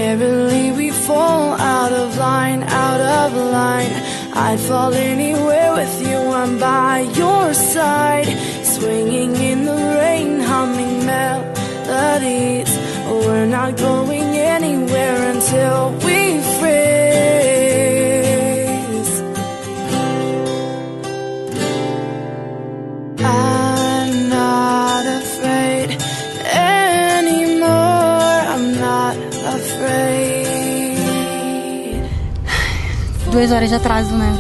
Rarely we fall out of line, out of line. I'd fall anywhere with you, I'm by your side. Swinging in the rain, humming melodies. We're not going anywhere until we freeze. I'm not afraid anymore, I'm not afraid. 2 horas de atraso, né?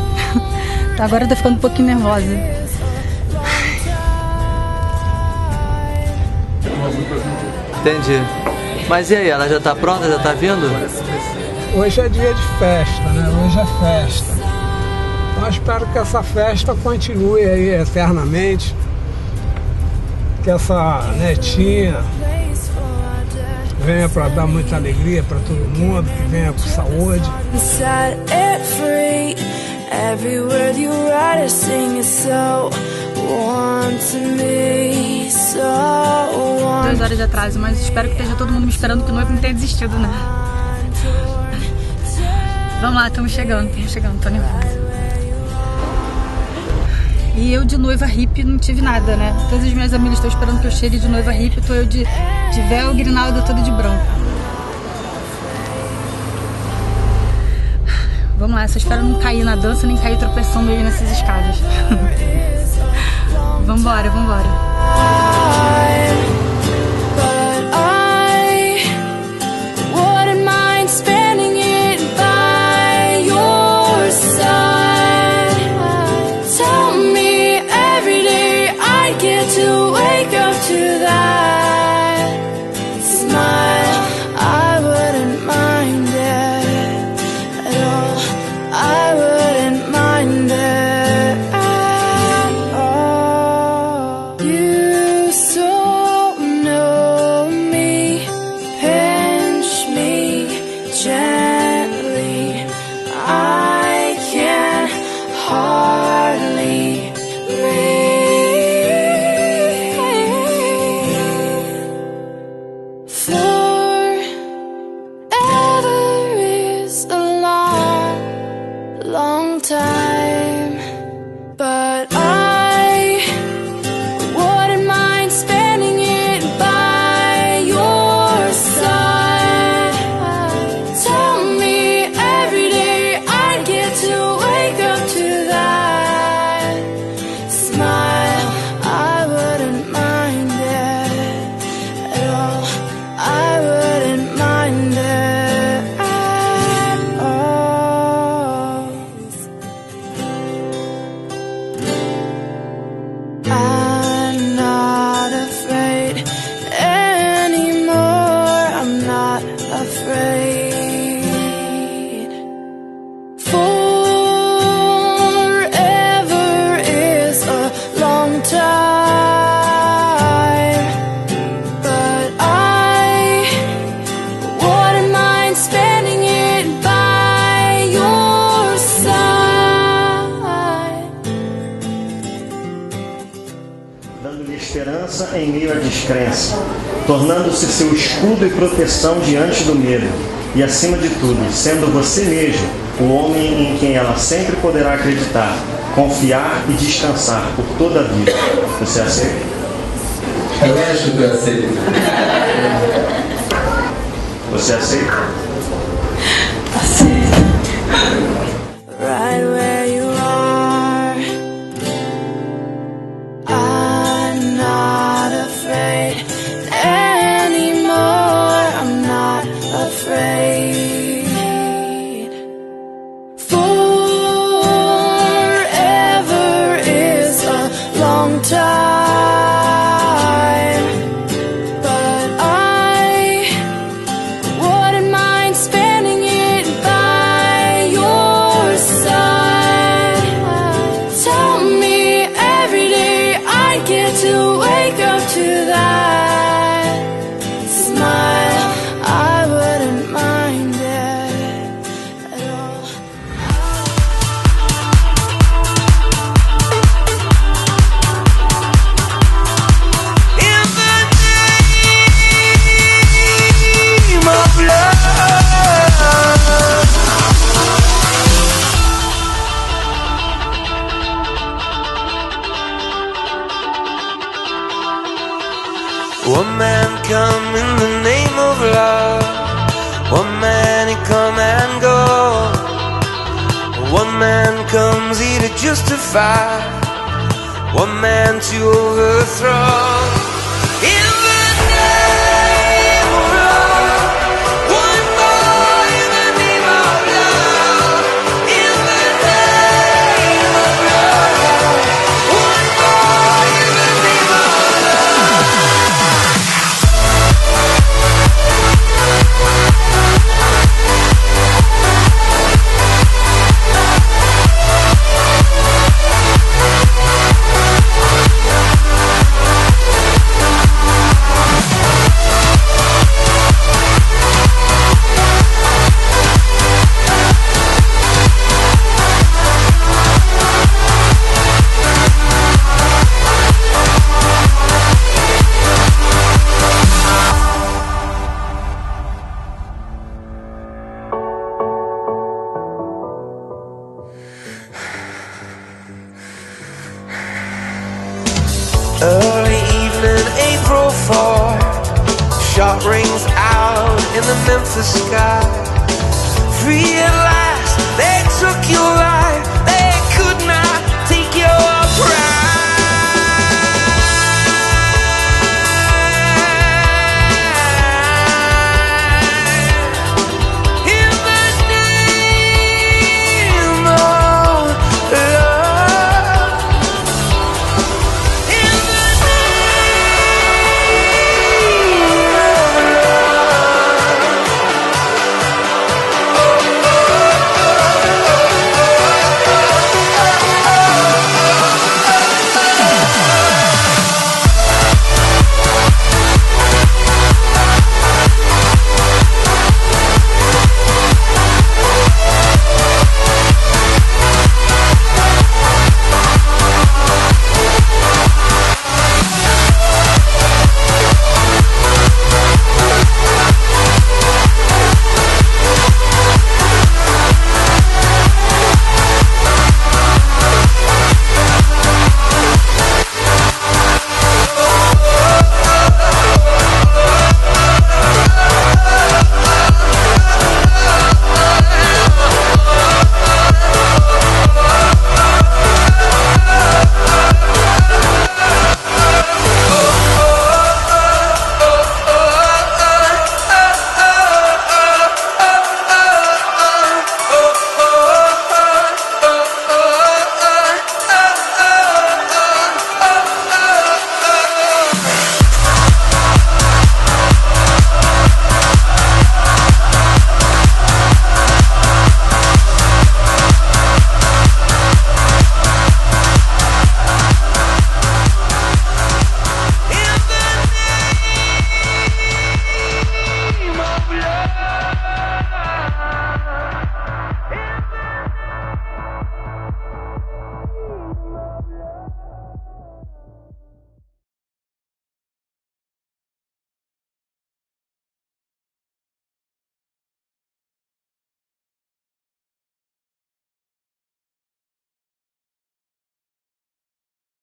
Agora eu tô ficando um pouquinho nervosa. Entendi. Mas e aí, ela já tá pronta? Já tá vindo? Hoje é dia de festa, né? Hoje é festa. Então eu espero que essa festa continue aí eternamente. Que essa netinha venha para dar muita alegria para todo mundo, que venha com saúde. Every word you write or sing is so warm to me, so warm. 2 horas de atraso, mas espero que esteja todo mundo me esperando, que o noivo não tenha desistido, né? Vamos lá, estamos chegando, tô nervosa. E eu de noiva hippie não tive nada, né? Todas as minhas amigas estão esperando que eu chegue de noiva hippie, tô eu de véu, grinalda, toda de branco. Vamos lá, só espero não cair na dança, nem cair tropeçando aí nessas escadas. Vambora, vambora. Long time, but I wouldn't mind spending it by your side. Tell me every day I get to wake up to that smile. I wouldn't mind it at all. I wouldn't mind it at all. I'm not afraid anymore, I'm not afraid. Forever is a long time, but I wouldn't mind spending it by your side. Dando-lhe esperança em meio à descrença, tornando-se seu escudo e proteção diante do medo, e acima de tudo, sendo você mesmo o homem em quem ela sempre poderá acreditar, confiar e descansar por toda a vida. Você aceita? Eu acho que eu aceito. Você aceita? Right where you are, I'm not afraid anymore, I'm not afraid. Forever is a long time, but I wouldn't mind One man come in the name of love. One man he come and go. One man comes here to justify. One man to overthrow. In the name of love. One more in the name of love. In the name of love. One more in the name of early evening, April 4. Shot rings out in the Memphis sky. Free at last, they took your life.